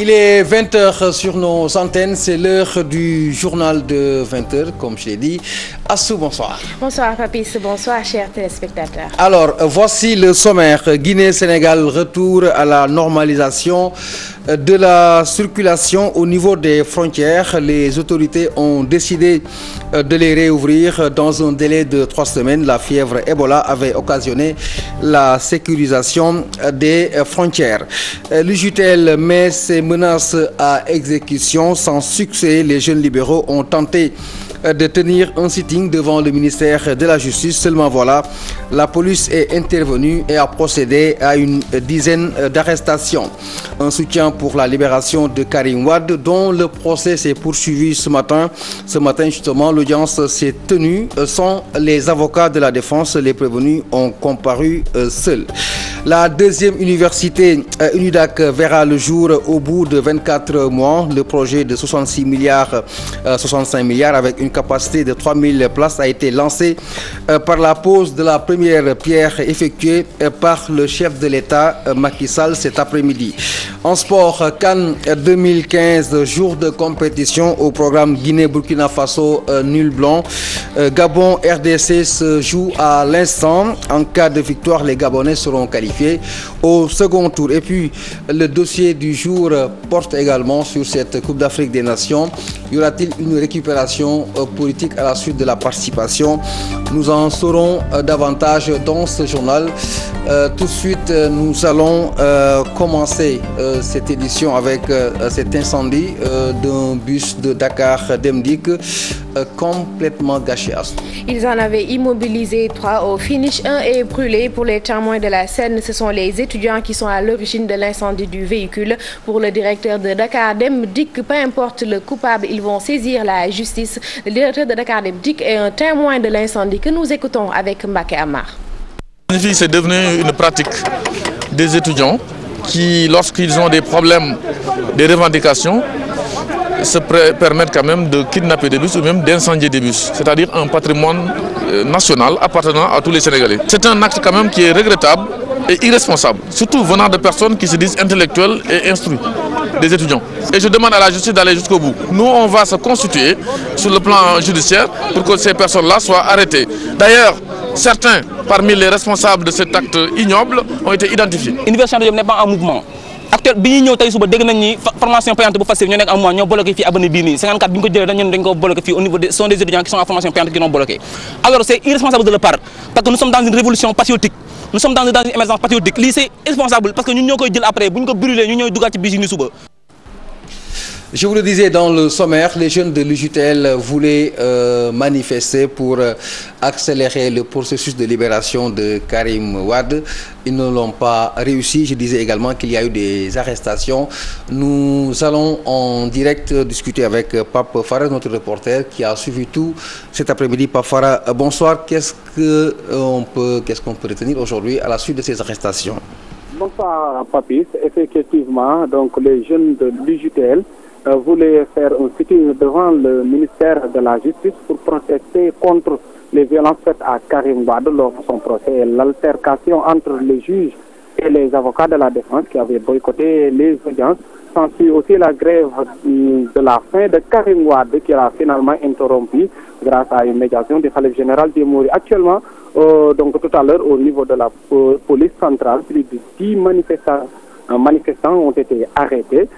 Il est 20 h sur nos antennes, c'est l'heure du journal de 20 h, comme je l'ai dit. Assou, bonsoir. Bonsoir Papis, bonsoir chers téléspectateurs. Alors, voici le sommaire. Guinée-Sénégal, retour à la normalisation de la circulation au niveau des frontières. Les autorités ont décidé de les réouvrir dans un délai de 3 semaines. La fièvre Ebola avait occasionné la sécurisation des frontières. L'UJTL met ses menaces à exécution sans succès. Les jeunes libéraux ont tenté de tenir un sitting devant le ministère de la Justice. Seulement voilà, la police est intervenue et a procédé à une dizaine d'arrestations. Un soutien pour la libération de Karim Wade, dont le procès s'est poursuivi ce matin. Ce matin, justement, l'audience s'est tenue sans les avocats de la défense. Les prévenus ont comparu seuls. La deuxième université, UNIDAC, verra le jour au bout de 24 mois. Le projet de 65 milliards avec une capacité de 3000 places a été lancé par la pose de la première pierre effectuée par le chef de l'État Macky Sall cet après-midi. En sport, CAN 2015, jour de compétition au programme Guinée-Burkina Faso nul blanc. Gabon RDC se joue à l'instant. En cas de victoire, les Gabonais seront qualifiés au second tour. Et puis le dossier du jour porte également sur cette Coupe d'Afrique des Nations. Y aura-t-il une récupération politique à la suite de la participation? Nous en saurons davantage dans ce journal. Tout de suite, nous allons commencer cette édition avec cet incendie d'un bus de Dakar Demdik complètement gâché. Ils en avaient immobilisé 3 au finish. 1 est brûlé. Pour les témoins de la scène, ce sont les étudiants qui sont à l'origine de l'incendie du véhicule. Pour le directeur de Dakar Demdik, peu importe le coupable, ils vont saisir la justice. Le directeur de Dakar Demdik est un témoin de l'incendie que nous écoutons avec Mbaké Amar. C'est devenu une pratique des étudiants qui, lorsqu'ils ont des problèmes, des revendications, se permettent quand même de kidnapper des bus ou même d'incendier des bus, c'est-à-dire un patrimoine national appartenant à tous les Sénégalais. C'est un acte quand même qui est regrettable et irresponsable, surtout venant de personnes qui se disent intellectuelles et instruites, des étudiants. Et je demande à la justice d'aller jusqu'au bout. Nous, on va se constituer sur le plan judiciaire pour que ces personnes-là soient arrêtées. D'ailleurs, certains parmi les responsables de cet acte ignoble ont été identifiés. L'université n'est pas en mouvement. Actuellement, bi ñëw tay suba dégg nañ ni formation payante bu facile ñoo nekk en mois ñoo bloqué fi abonné bi ni 54 bi ñu ko jëlé dañ ko bloqué fi au niveau des sont des étudiants qui sont en formation payante qui l'ont bloqué. Alors c'est irresponsable de leur part parce que nous sommes dans une révolution patriotique. Nous sommes dans une émergence patriotique. Li c'est irresponsable parce que ñun ñoo koy jël après bu ñu ko brûler ñu ñoy duggal ci bis ni suba. Je vous le disais dans le sommaire, les jeunes de l'UJTL voulaient manifester pour accélérer le processus de libération de Karim Wade. Ils ne l'ont pas réussi. Je disais également qu'il y a eu des arrestations. Nous allons en direct discuter avec Pape Farah, notre reporter, qui a suivi tout cet après-midi. Pape Farah, bonsoir. Qu'est-ce qu'on peut retenir aujourd'hui à la suite de ces arrestations? Bonsoir Papis. Effectivement, donc les jeunes de l'UJTL voulait faire un sitting devant le ministère de la Justice pour protester contre les violences faites à Karim Wade lors de son procès et l'altercation entre les juges et les avocats de la défense qui avaient boycotté les audiences. S'ensuit aussi la grève de la fin de Karim Wade qui a finalement interrompu grâce à une médiation du khalife général des Mourides. Actuellement, donc tout à l'heure au niveau de la police centrale, plus de 10 manifestants ont été arrêtés.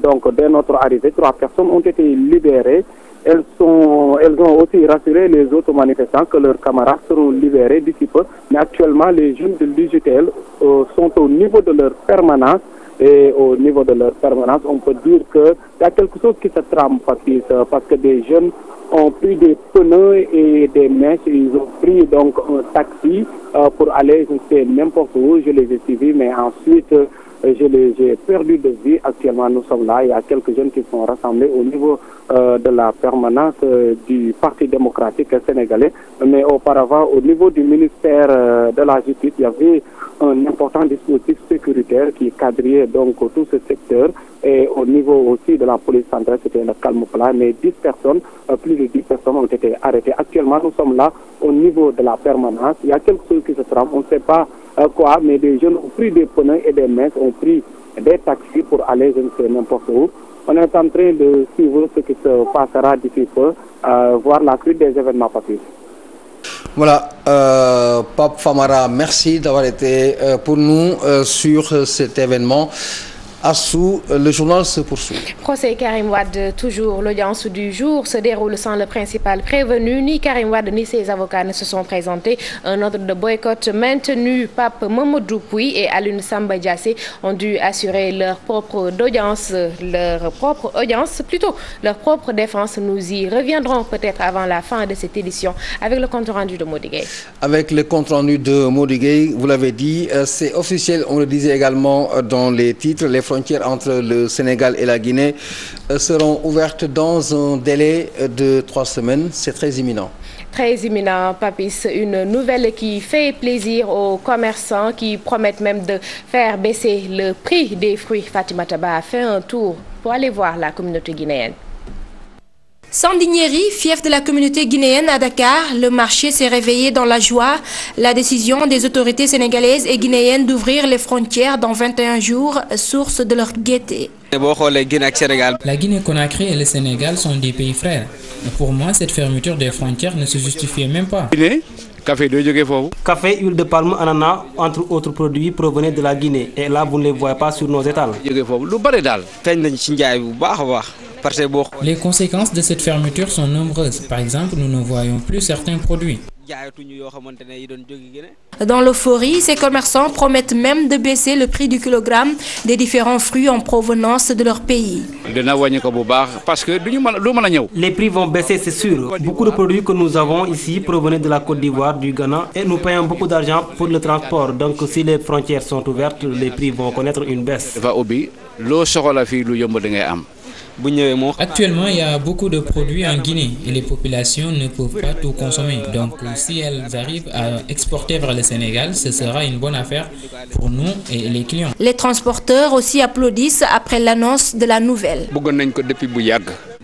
Donc, dès notre arrivée, 3 personnes ont été libérées. Elles ont aussi rassuré les autres manifestants que leurs camarades seront libérés d'ici peu. Mais actuellement, les jeunes de l'UJTL sont au niveau de leur permanence. Et au niveau de leur permanence, on peut dire qu'il y a quelque chose qui se trame parce que des jeunes ont pris des pneus et des mèches. Ils ont pris donc un taxi pour aller, je ne sais n'importe où. Je les ai suivis, mais ensuite j'ai perdu de vue. Actuellement, nous sommes là. Il y a quelques jeunes qui sont rassemblés au niveau de la permanence du Parti démocratique sénégalais. Mais auparavant, au niveau du ministère de la Justice, il y avait un important dispositif sécuritaire qui quadrillait donc tout ce secteur. Et au niveau aussi de la police centrale, c'était le calme plat. Mais 10 personnes, plus de 10 personnes ont été arrêtées. Actuellement, nous sommes là au niveau de la permanence. Il y a quelque chose qui se trame. On ne sait pas quoi, mais des jeunes ont pris des pneus et des mains, ont pris des taxis pour aller, je ne sais, n'importe où. On est en train de suivre ce qui se passera d'ici peu, voir la suite des événements passés. Voilà, Pape Famara, merci d'avoir été pour nous sur cet événement. Assou, le journal se poursuit. Procès Karim Wade, toujours l'audience du jour se déroule sans le principal prévenu. Ni Karim Wade ni ses avocats ne se sont présentés. Un ordre de boycott maintenu. Pape Mamadou Pouy et Alioune Samba Diassé ont dû assurer leur propre défense. Nous y reviendrons peut-être avant la fin de cette édition avec le compte rendu de Mody Gueye. Avec le compte rendu de Mody Gueye, vous l'avez dit, c'est officiel, on le disait également dans les titres, les frontières entre le Sénégal et la Guinée seront ouvertes dans un délai de 3 semaines. C'est très imminent. Très imminent, Papis. Une nouvelle qui fait plaisir aux commerçants qui promettent même de faire baisser le prix des fruits. Fatimata Ba a fait un tour pour aller voir la communauté guinéenne. Sandiniéry, fief de la communauté guinéenne à Dakar, le marché s'est réveillé dans la joie. La décision des autorités sénégalaises et guinéennes d'ouvrir les frontières dans 21 jours, source de leur gaieté. La Guinée-Conakry et le Sénégal sont des pays frères. Pour moi, cette fermeture des frontières ne se justifiait même pas. Café, huile de palme, ananas, entre autres produits provenaient de la Guinée. Et là, vous ne les voyez pas sur nos étals. Les conséquences de cette fermeture sont nombreuses. Par exemple, nous ne voyons plus certains produits. Dans l'euphorie, ces commerçants promettent même de baisser le prix du kilogramme des différents fruits en provenance de leur pays. Les prix vont baisser, c'est sûr. Beaucoup de produits que nous avons ici provenaient de la Côte d'Ivoire, du Ghana, et nous payons beaucoup d'argent pour le transport. Donc si les frontières sont ouvertes, les prix vont connaître une baisse. Actuellement, il y a beaucoup de produits en Guinée et les populations ne peuvent pas tout consommer. Donc, si elles arrivent à exporter vers le Sénégal, ce sera une bonne affaire pour nous et les clients. Les transporteurs aussi applaudissent après l'annonce de la nouvelle.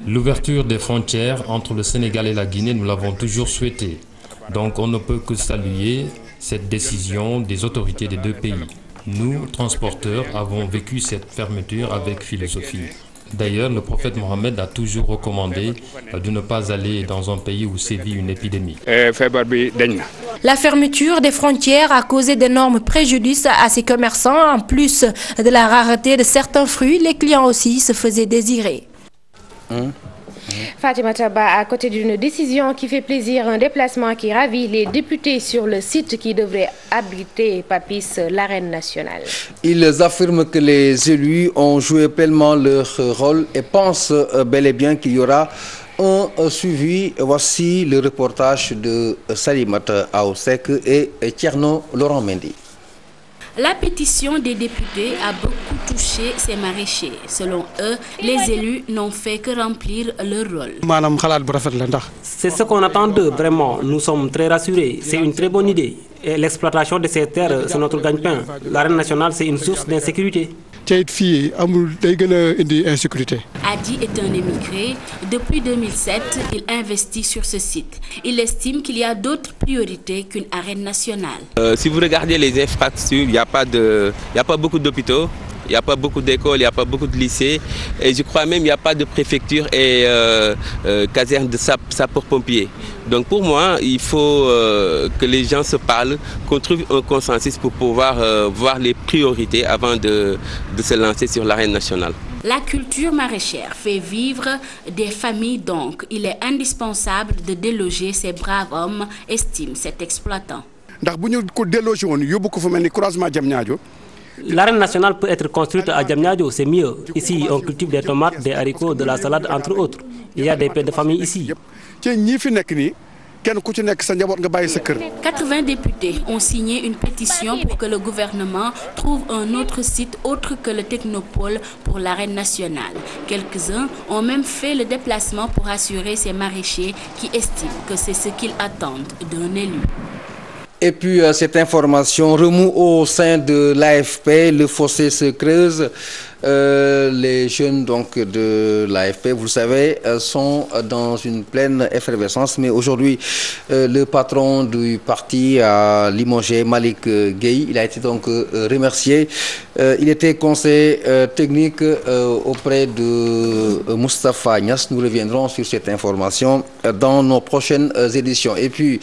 L'ouverture des frontières entre le Sénégal et la Guinée, nous l'avons toujours souhaité. Donc, on ne peut que saluer cette décision des autorités des deux pays. Nous, transporteurs, avons vécu cette fermeture avec philosophie. D'ailleurs, le prophète Mohammed a toujours recommandé de ne pas aller dans un pays où sévit une épidémie. La fermeture des frontières a causé d'énormes préjudices à ces commerçants. En plus de la rareté de certains fruits, les clients aussi se faisaient désirer. Fatimata Ba, à côté d'une décision qui fait plaisir, un déplacement qui ravit les députés sur le site qui devrait abriter, Papis, l'arène nationale. Ils affirment que les élus ont joué pleinement leur rôle et pensent bel et bien qu'il y aura un suivi. Voici le reportage de Salimata Aoussek et Tierno Laurent Mendy. La pétition des députés a beaucoup touché ces maraîchers. Selon eux, les élus n'ont fait que remplir leur rôle. C'est ce qu'on attend d'eux, vraiment. Nous sommes très rassurés. C'est une très bonne idée. Et l'exploitation de ces terres, c'est notre gagne-pain. L'arène nationale, c'est une source d'insécurité. Adi est un émigré. Depuis 2007, il investit sur ce site. Il estime qu'il y a d'autres priorités qu'une arène nationale. Si vous regardez les infrastructures, il n'y a pas beaucoup d'hôpitaux, il n'y a pas beaucoup d'écoles, il n'y a pas beaucoup de lycées. Et je crois même qu'il n'y a pas de préfecture et caserne de sapeurs-pompiers. Donc pour moi, il faut que les gens se parlent, qu'on trouve un consensus pour pouvoir voir les priorités avant de se lancer sur l'arène nationale. La culture maraîchère fait vivre des familles, donc il est indispensable de déloger ces braves hommes, estime cet exploitant. L'arène nationale peut être construite à Diamniadio, c'est mieux. Ici, on cultive des tomates, des haricots, de la salade, entre autres. Il y a des pères de famille ici. 80 députés ont signé une pétition pour que le gouvernement trouve un autre site autre que le technopole pour l'arène nationale. Quelques-uns ont même fait le déplacement pour assurer ces maraîchers qui estiment que c'est ce qu'ils attendent d'un élu. Et puis cette information remue au sein de l'AFP, le fossé se creuse. Les jeunes donc de l'AFP, vous le savez, sont dans une pleine effervescence. Mais aujourd'hui, le patron du parti a limogé Malick Gueye. Il a été donc remercié. Il était conseiller technique auprès de Moustapha Niasse. Nous reviendrons sur cette information dans nos prochaines éditions. Et puis,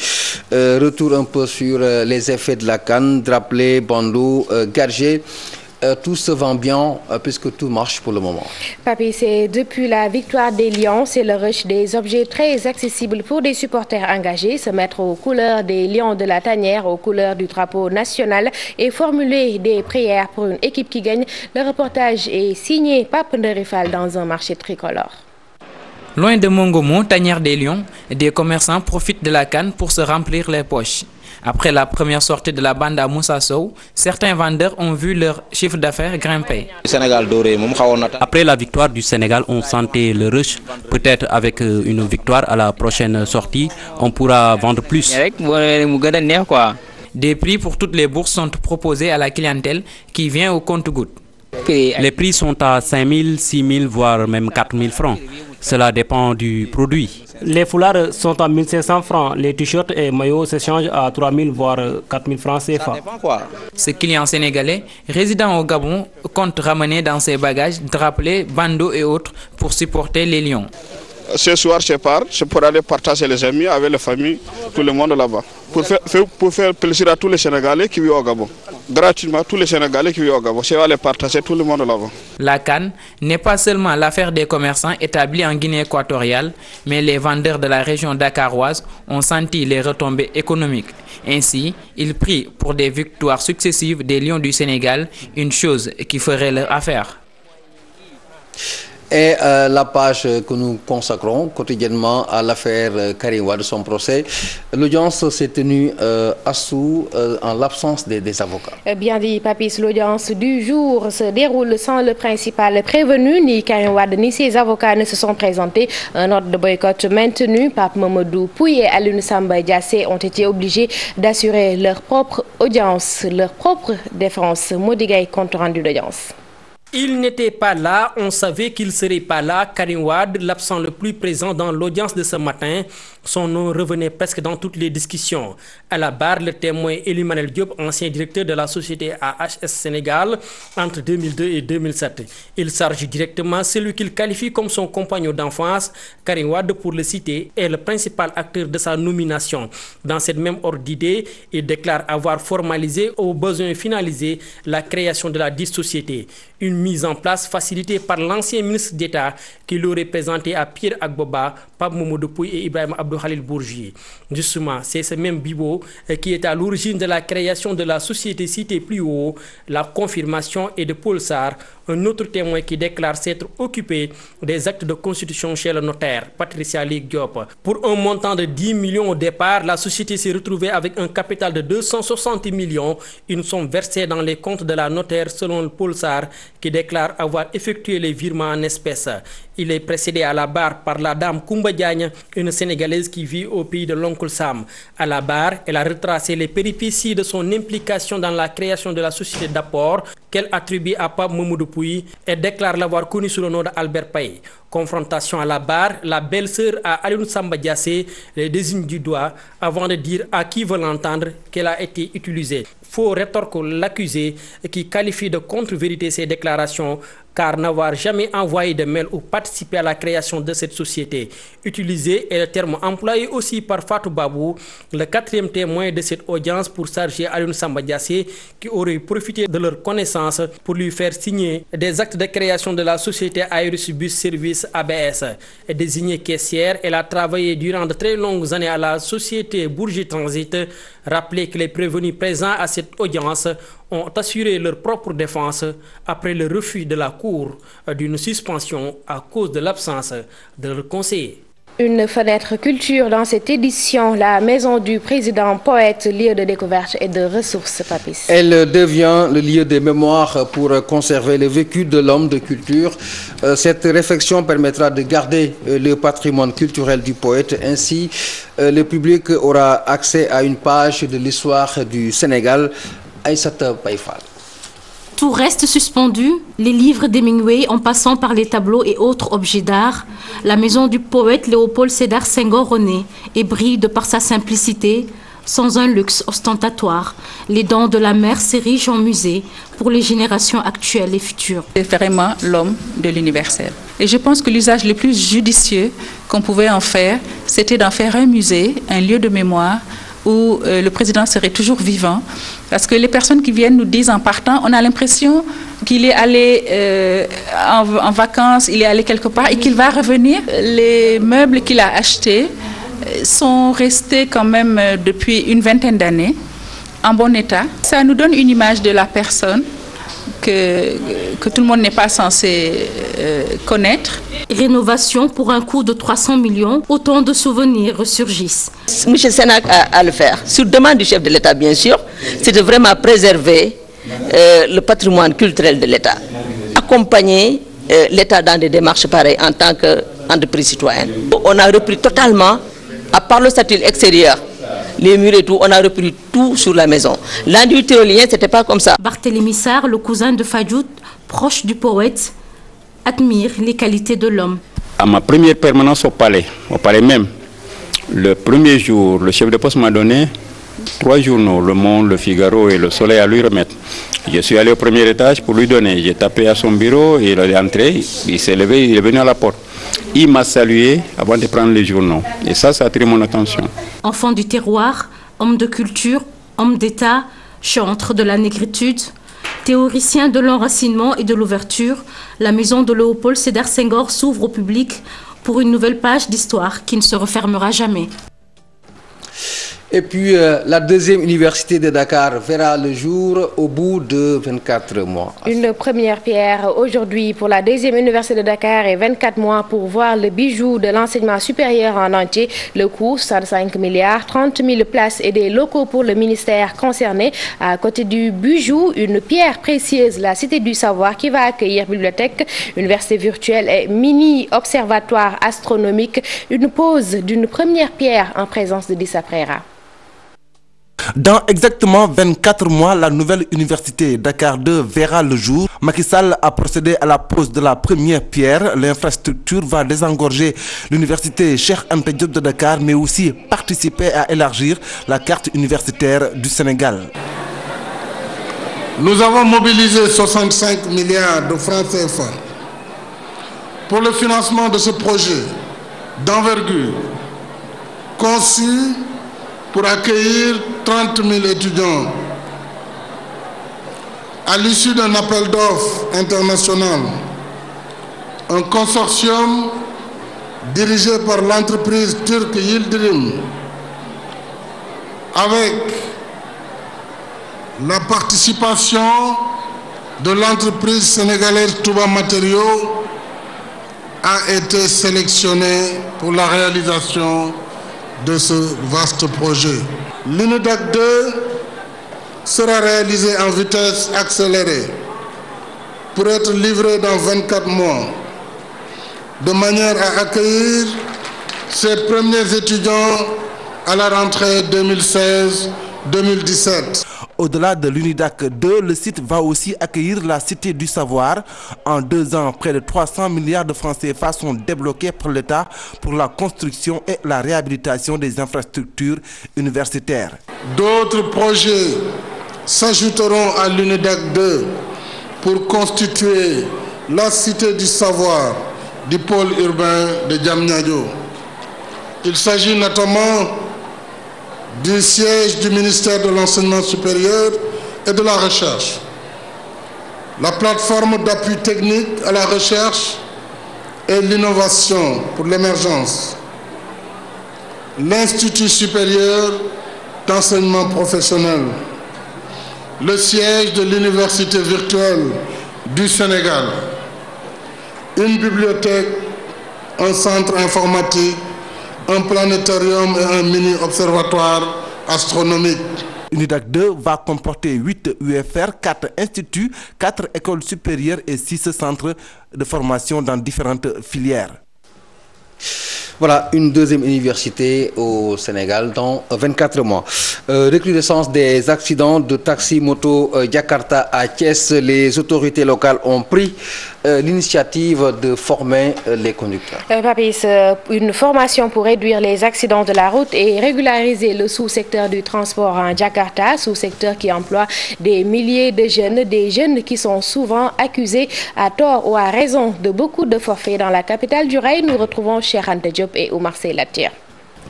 retour un peu sur les effets de la CAN, Draplé, Bandou, Gargé. Tout se vend bien puisque tout marche pour le moment. Papi, c'est depuis la victoire des Lions, c'est le rush des objets très accessibles pour des supporters engagés, se mettre aux couleurs des Lions de la Tanière, aux couleurs du drapeau national et formuler des prières pour une équipe qui gagne. Le reportage est signé Pape Nderifal dans un marché tricolore. Loin de Mongomo, Tanière des Lions, des commerçants profitent de la CAN pour se remplir les poches. Après la première sortie de la bande à Moussa Sow, certains vendeurs ont vu leur chiffre d'affaires grimper. Après la victoire du Sénégal, on sentait le rush. Peut-être avec une victoire à la prochaine sortie, on pourra vendre plus. Des prix pour toutes les bourses sont proposés à la clientèle qui vient au compte-gouttes. Les prix sont à 5 000, 6 000, voire même 4 000 francs. Cela dépend du produit. Les foulards sont à 1 500 francs. Les t-shirts et maillots s'échangent à 3 000 voire 4 000 francs CFA. Ce client sénégalais résidant au Gabon compte ramener dans ses bagages drapeaux, bandeaux et autres pour supporter les Lions. Ce soir, je pars, c'est pour aller partager les amis avec la famille, tout le monde là-bas. Pour faire plaisir à tous les Sénégalais qui vivent au Gabon. Gratuitement, tous les Sénégalais qui vivent au Gabon. Je vais aller partager tout le monde là-bas. La CAN n'est pas seulement l'affaire des commerçants établis en Guinée équatoriale, mais les vendeurs de la région dakaroise ont senti les retombées économiques. Ainsi, ils prient pour des victoires successives des Lions du Sénégal, une chose qui ferait leur affaire. Et la page que nous consacrons quotidiennement à l'affaire Karim Wade de son procès, l'audience s'est tenue à Sous en l'absence des avocats. Bien dit, Papis, l'audience du jour se déroule sans le principal prévenu. Ni Karim Wade ni ses avocats ne se sont présentés. Un ordre de boycott maintenu. Pape Mamadou Pouye et Alioune Samba Diassé ont été obligés d'assurer leur propre audience, leur propre défense. Modigay, compte rendu d'audience. Il n'était pas là, on savait qu'il ne serait pas là. Karim Wade, l'absent le plus présent dans l'audience de ce matin, son nom revenait presque dans toutes les discussions. À la barre, le témoin Elie Manel Diop, ancien directeur de la société AHS Sénégal entre 2002 et 2007. Il charge directement celui qu'il qualifie comme son compagnon d'enfance. Karim Wade, pour le citer, est le principal acteur de sa nomination. Dans cette même ordre d'idée, il déclare avoir formalisé au besoin finalisé la création de la dite société. Une mise en place facilitée par l'ancien ministre d'État qui l'aurait présenté à Pierre Agboba, Pape Mamadou Pouye et Ibrahim Abdou Khalil Bourgi. Justement, c'est ce même Bibo qui est à l'origine de la création de la société citée plus haut. La confirmation est de Paul Sarr, un autre témoin qui déclare s'être occupé des actes de constitution chez le notaire, Patricia Ligue Diop. Pour un montant de 10 millions au départ, la société s'est retrouvée avec un capital de 260 millions, une somme versée dans les comptes de la notaire selon Paul Sarr, qui déclare avoir effectué les virements en espèces. Il est précédé à la barre par la dame Koumba Diagne, une Sénégalaise qui vit au pays de l'oncle Sam. À la barre, elle a retracé les péripéties de son implication dans la création de la société d'apport qu'elle attribue à Pape Mamadou Pouye et déclare l'avoir connu sous le nom d'Albert Paye. Confrontation à la barre, la belle-sœur à Alioune Samba Diassé les désigne du doigt avant de dire à qui veut l'entendre qu'elle a été utilisée. Faux rétorque l'accusé qui qualifie de contre-vérité ces déclarations car n'avoir jamais envoyé de mail ou participé à la création de cette société. Utilisé est le terme employé aussi par Fatou Babou, le quatrième témoin de cette audience pour charger Alioune Samba Diassé qui aurait profité de leur connaissance pour lui faire signer des actes de création de la société Aérosbus Service ABS. Désignée caissière, elle a travaillé durant de très longues années à la société Bourgie Transit. Rappelez que les prévenus présents à cette audience ont assuré leur propre défense après le refus de la Cour d'une suspension à cause de l'absence de leur conseiller. Une fenêtre culture dans cette édition, la maison du président poète, lieu de découverte et de ressources, Papis. Elle devient le lieu des mémoires pour conserver le vécu de l'homme de culture. Cette réflexion permettra de garder le patrimoine culturel du poète. Ainsi, le public aura accès à une page de l'histoire du Sénégal. Aïssata Païfal. Tout reste suspendu, les livres d'Hemingway en passant par les tableaux et autres objets d'art. La maison du poète Léopold Sédar Senghor renaît et brille de par sa simplicité, sans un luxe ostentatoire. Les dents de la mer s'érigent en musée pour les générations actuelles et futures. C'est vraiment l'homme de l'universel. Et je pense que l'usage le plus judicieux qu'on pouvait en faire, c'était d'en faire un musée, un lieu de mémoire, où le président serait toujours vivant. Parce que les personnes qui viennent nous disent en partant, on a l'impression qu'il est allé en vacances, il est allé quelque part et qu'il va revenir. Les meubles qu'il a achetés sont restés quand même depuis une vingtaine d'années en bon état. Ça nous donne une image de la personne que tout le monde n'est pas censé connaître. Rénovation pour un coût de 300 millions, autant de souvenirs ressurgissent. M. Sénac a le faire, sur demande du chef de l'État bien sûr, c'est de vraiment préserver le patrimoine culturel de l'État. Accompagner l'État dans des démarches pareilles en tant qu'entreprise citoyenne. On a repris totalement, à part le statut extérieur, les murs et tout, on a repris tout sur la maison. L'enduit tyrolien, c'était pas comme ça. Barthélémy Sarr, le cousin de Fadiout, proche du poète, admire les qualités de l'homme. À ma première permanence au palais même, le premier jour, le chef de poste m'a donné 3 journaux, Le Monde, Le Figaro et Le Soleil à lui remettre. Je suis allé au premier étage pour lui donner. J'ai tapé à son bureau, il est entré, il s'est levé, il est venu à la porte. Il m'a salué avant de prendre les journaux. Et ça a attiré mon attention. Enfant du terroir, homme de culture, homme d'État, chantre de la négritude, théoricien de l'enracinement et de l'ouverture, la maison de Léopold Sédar Senghor s'ouvre au public pour une nouvelle page d'histoire qui ne se refermera jamais. Et puis, la deuxième université de Dakar verra le jour au bout de 24 mois. Une première pierre aujourd'hui pour la deuxième université de Dakar et 24 mois pour voir le bijou de l'enseignement supérieur en entier. Le coût, 65 milliards, 30 000 places et des locaux pour le ministère concerné. À côté du bijou, une pierre précieuse, la Cité du Savoir, qui va accueillir bibliothèque, université virtuelle et mini-observatoire astronomique. Une pose d'une première pierre en présence de Dissa Préra. Dans exactement 24 mois, la nouvelle université Dakar 2 verra le jour. Macky Sall a procédé à la pose de la première pierre. L'infrastructure va désengorger l'université Cheikh Anta Diop de Dakar, mais aussi participer à élargir la carte universitaire du Sénégal. Nous avons mobilisé 65 milliards de francs CFA pour le financement de ce projet d'envergure conçu pour accueillir 30 000 étudiants. À l'issue d'un appel d'offres international, un consortium dirigé par l'entreprise turque Yildirim, avec la participation de l'entreprise sénégalaise Touba Matériaux, a été sélectionné pour la réalisation de ce vaste projet. L'UNIDAC 2 sera réalisé en vitesse accélérée pour être livré dans 24 mois, de manière à accueillir ses premiers étudiants à la rentrée 2016-2017. Au-delà de l'UNIDAC 2, le site va aussi accueillir la Cité du Savoir. En 2 ans, près de 300 milliards de francs CFA sont débloqués par l'État pour la construction et la réhabilitation des infrastructures universitaires. D'autres projets s'ajouteront à l'UNIDAC 2 pour constituer la Cité du Savoir du pôle urbain de Diamniadio. Il s'agit notamment du siège du ministère de l'Enseignement supérieur et de la Recherche, la plateforme d'appui technique à la recherche et l'innovation pour l'émergence, l'Institut supérieur d'enseignement professionnel, le siège de l'Université virtuelle du Sénégal, une bibliothèque, un centre informatique, un planétarium et un mini-observatoire astronomique. UNIDAC 2 va comporter 8 UFR, 4 instituts, 4 écoles supérieures et 6 centres de formation dans différentes filières. Voilà, une deuxième université au Sénégal dans 24 mois. Recrudescence des accidents de taxi-moto Jakarta à Thiès. Les autorités locales ont pris l'initiative de former les conducteurs. Papis, une formation pour réduire les accidents de la route et régulariser le sous-secteur du transport en Jakarta, sous-secteur qui emploie des milliers de jeunes, des jeunes qui sont souvent accusés à tort ou à raison de beaucoup de forfaits dans la capitale du rail. Nous retrouvons Cheikh Anta Diop et Oumar Seylatir.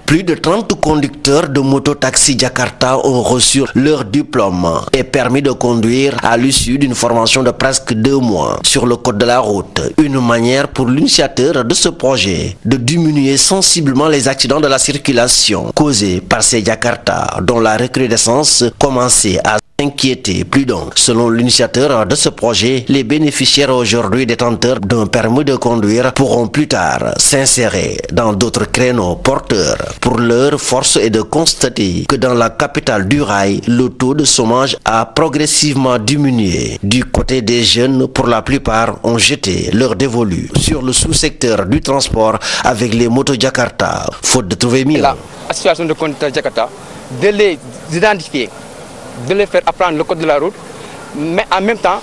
Plus de 30 conducteurs de moto-taxi Jakarta ont reçu leur diplôme et permis de conduire à l'issue d'une formation de presque 2 mois sur le code de la route. Une manière pour l'initiateur de ce projet de diminuer sensiblement les accidents de la circulation causés par ces Jakarta dont la recrudescence commençait à inquiéter plus d'un. Selon l'initiateur de ce projet, les bénéficiaires aujourd'hui détenteurs d'un permis de conduire pourront plus tard s'insérer dans d'autres créneaux porteurs. Pour l'heure, force est de constater que dans la capitale du rail, le taux de chômage a progressivement diminué. Du côté des jeunes, pour la plupart, ont jeté leur dévolu sur le sous-secteur du transport avec les motos Jakarta, faute de trouver mieux. La situation de conducteurs Jakarta, de les identifier, de les faire apprendre le code de la route, mais en même temps,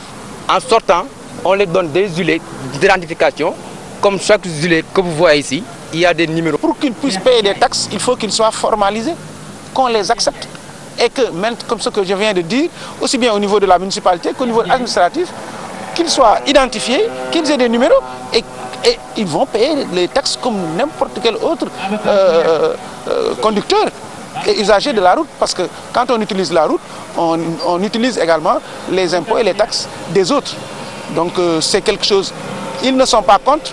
en sortant, on les donne des gilets d'identification. Comme chaque gilet que vous voyez ici, il y a des numéros. Pour qu'ils puissent payer des taxes, il faut qu'ils soient formalisés, qu'on les accepte. Et que, même comme ce que je viens de dire, aussi bien au niveau de la municipalité qu'au niveau administratif, qu'ils soient identifiés, qu'ils aient des numéros et ils vont payer les taxes comme n'importe quel autre conducteur et usager de la route, parce que quand on utilise la route, on utilise également les impôts et les taxes des autres. Donc c'est quelque chose, ils ne sont pas contre,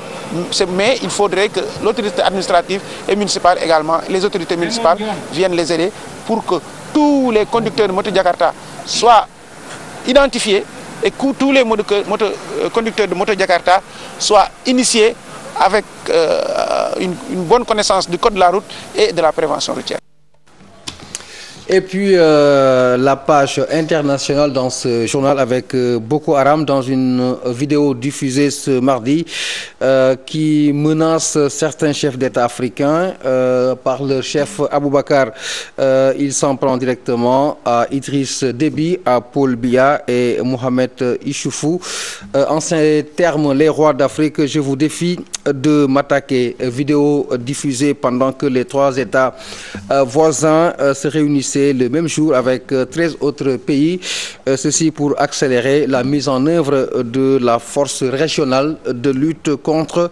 mais il faudrait que l'autorité administrative et municipale également, les autorités municipales viennent les aider pour que tous les conducteurs de moto Jakarta soient identifiés et que tous les conducteurs de moto Jakarta soient initiés avec une bonne connaissance du code de la route et de la prévention routière. Et puis la page internationale dans ce journal avec Boko Haram dans une vidéo diffusée ce mardi qui menace certains chefs d'État africains par leur chef Aboubakar. Il s'en prend directement à Idriss Déby, à Paul Biya et Mohamed Issoufou. En ces termes, les rois d'Afrique, je vous défie de m'attaquer. Vidéo diffusée pendant que les 3 États voisins se réunissaient le même jour avec 13 autres pays, ceci pour accélérer la mise en œuvre de la force régionale de lutte contre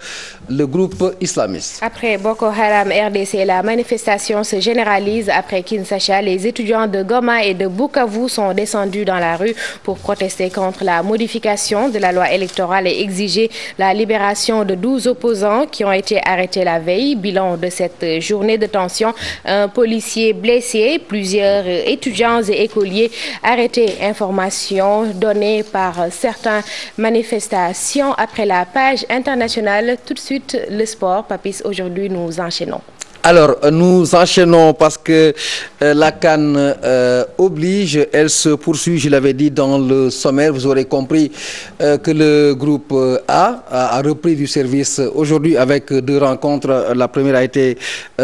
le groupe islamiste. Après Boko Haram RDC, la manifestation se généralise après Kinshasa. Les étudiants de Goma et de Bukavu sont descendus dans la rue pour protester contre la modification de la loi électorale et exiger la libération de 12 opposants qui ont été arrêtés la veille. Bilan de cette journée de tension, un policier blessé, plusieurs étudiants et écoliers arrêtés. Information donnée par certains manifestations après la page internationale. Tout de suite, le sport. Papis, aujourd'hui, nous enchaînons. Alors, nous enchaînons parce que la CAN oblige, elle se poursuit, je l'avais dit dans le sommaire, vous aurez compris que le groupe A repris du service aujourd'hui avec 2 rencontres. La première a été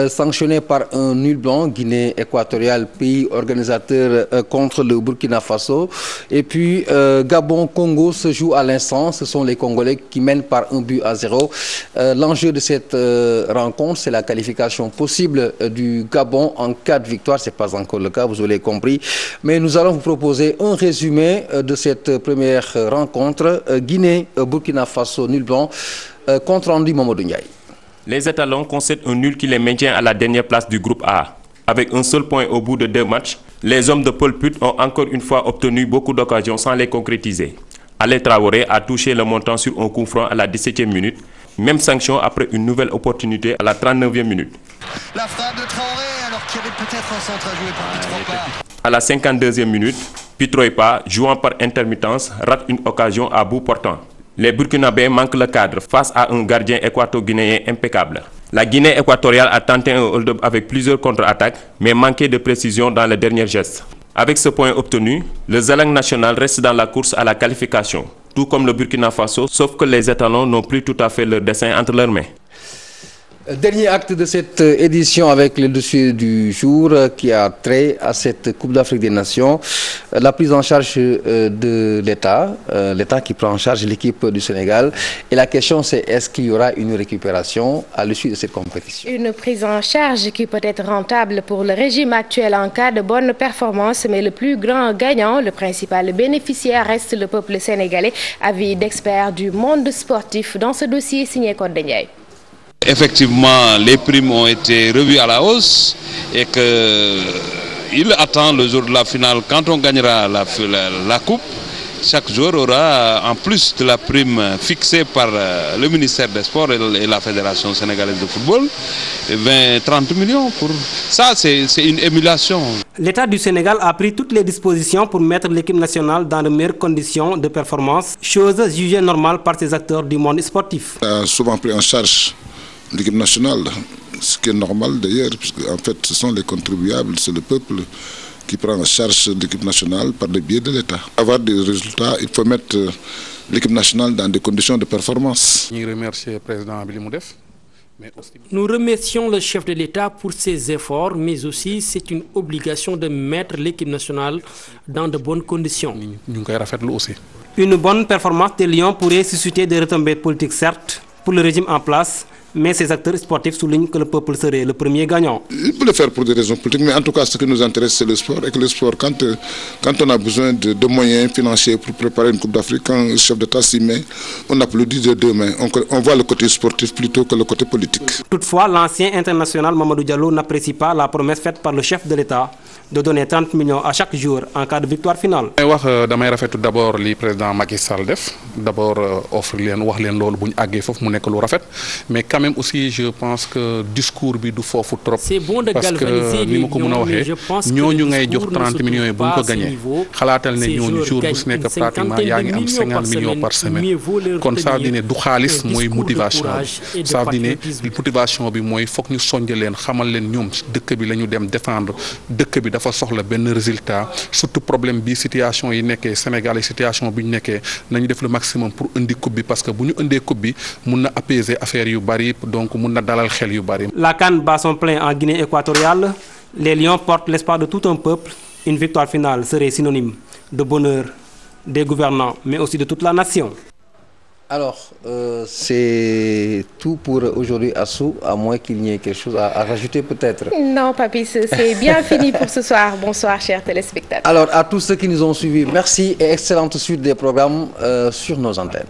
sanctionnée par un nul blanc, Guinée équatoriale, pays organisateur contre le Burkina Faso. Et puis Gabon-Congo se joue à l'instant, ce sont les Congolais qui mènent par 1-0. L'enjeu de cette rencontre, c'est la qualification possible du Gabon en cas de victoire. Ce n'est pas encore le cas, vous l'avez compris. Mais nous allons vous proposer un résumé de cette première rencontre. Guinée, Burkina Faso, nul blanc, compte rendu Mamadou Ndiaye. Les étalons concèdent un nul qui les maintient à la dernière place du groupe A. Avec un seul point au bout de 2 matchs, les hommes de Paul Put ont encore une fois obtenu beaucoup d'occasions sans les concrétiser. Ale Traoré a touché le montant sur un coup franc à la 17e minute. Même sanction après une nouvelle opportunité à la 39e minute. La frappe de Traoré, alors qu'il y avait peut-être un centre à jouer par Pitroipa. À la 52e minute, Pitroipa, jouant par intermittence, rate une occasion à bout portant. Les Burkinabés manquent le cadre face à un gardien équato-guinéen impeccable. La Guinée équatoriale a tenté un hold-up avec plusieurs contre-attaques, mais manqué de précision dans le dernier geste. Avec ce point obtenu, le Zalang national reste dans la course à la qualification, tout comme le Burkina Faso, sauf que les étalons n'ont plus tout à fait leur dessein entre leurs mains. Dernier acte de cette édition avec le dossier du jour qui a trait à cette Coupe d'Afrique des Nations. La prise en charge de l'État, l'État qui prend en charge l'équipe du Sénégal. Et la question c'est est-ce qu'il y aura une récupération à l'issue de cette compétition? Une prise en charge qui peut être rentable pour le régime actuel en cas de bonne performance, mais le plus grand gagnant, le principal bénéficiaire reste le peuple sénégalais, avis d'experts du monde sportif. Dans ce dossier signé Code Ndiaye. Effectivement, les primes ont été revues à la hausse et qu'il attend le jour de la finale. Quand on gagnera la coupe, chaque joueur aura, en plus de la prime fixée par le ministère des Sports et la Fédération sénégalaise de football, 20-30 millions. Pour ça, c'est une émulation. L'État du Sénégal a pris toutes les dispositions pour mettre l'équipe nationale dans de meilleures conditions de performance, chose jugée normale par ces acteurs du monde sportif. On a souvent pris en charge l'équipe nationale, ce qui est normal d'ailleurs, puisque en fait ce sont les contribuables, c'est le peuple qui prend en charge l'équipe nationale par le biais de l'État. Pour avoir des résultats, il faut mettre l'équipe nationale dans des conditions de performance. Nous remercions le chef de l'État pour ses efforts, mais aussi c'est une obligation de mettre l'équipe nationale dans de bonnes conditions. Une bonne performance des Lions pourrait susciter des retombées politiques certes pour le régime en place, mais ces acteurs sportifs soulignent que le peuple serait le premier gagnant. Il peut le faire pour des raisons politiques, mais en tout cas ce qui nous intéresse c'est le sport. Et que le sport, quand on a besoin de moyens financiers pour préparer une Coupe d'Afrique, quand le chef d'État s'y met, on applaudit de deux mains. On voit le côté sportif plutôt que le côté politique. Toutefois, l'ancien international Mamadou Diallo n'apprécie pas la promesse faite par le chef de l'État de donner 30 millions à chaque jour en cas de victoire finale. damay rafetlu d'abord li président Macky Sall def d'abord offre leen wax leen loolu bu ñu àggee foofu mu nekk lu rafet mais quand même aussi je pense que discours bi du foofu trop. parce que ni ma ko mën a waxee ñooñu ngay jox 30 millions yi bu ñu ko gagné xalaatal ne ñooñu jour bu si nekk pratiquement yaa ngi am 50 millions par semaine kon ça veut dire ne du xaalis mooy motivation bi ça veut dire ne motivation bi mooy foog ñu sonj leen xamal leen ñoom dëkk bi la ñu dem défendre dëkk bi dafa soxla benn résultat surtout problème bi situation yi nekkee Sénégal yi situation bi ñu nekkee nañu def le maximum pour indi coupe bi parce que bu ñu indee coupe bi mun na apaiser affaire yu bari donc mun na dalal xel yu bari. La CAN bat son plein en Guinée équatoriale. Les Lions portent l'espoir de tout un peuple. Une victoire finale serait synonyme de bonheur des gouvernants, mais aussi de toute la nation. Alors, c'est tout pour aujourd'hui, Assou, à moins qu'il n'y ait quelque chose à rajouter peut-être. Non, Papy, c'est bien fini pour ce soir. Bonsoir, chers téléspectateurs. Alors, à tous ceux qui nous ont suivis, merci et excellente suite des programmes sur nos antennes.